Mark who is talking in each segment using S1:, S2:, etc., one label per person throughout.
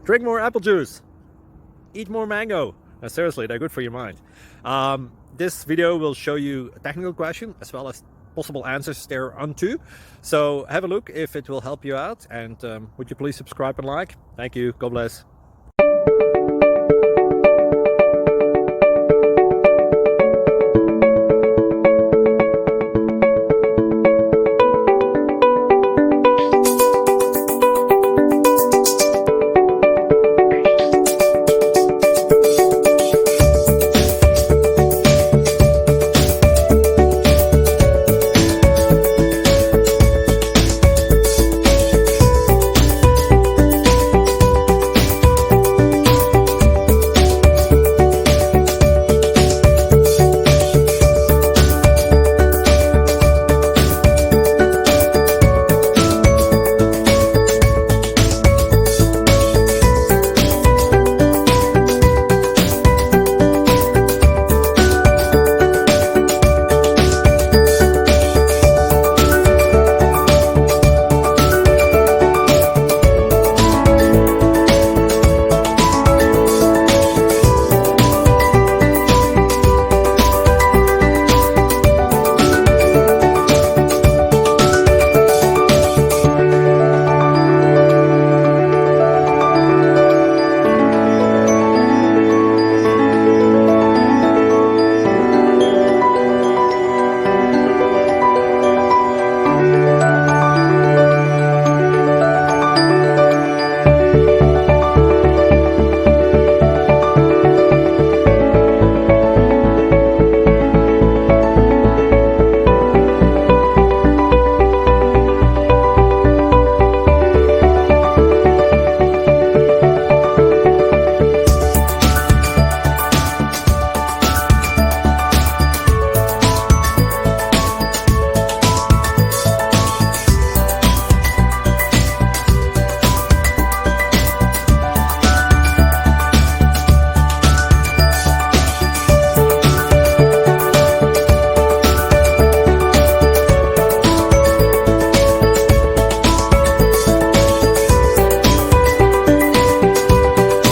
S1: Drink more apple juice. Eat more mango. Seriously, they're good for your mind. This video will show you a technical question as well as possible answers thereunto. So have a look if it will help you out, and would you please subscribe and like? Thank you. God bless.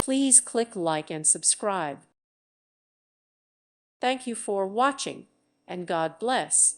S2: Please click like and subscribe. Thank you for watching, and God bless.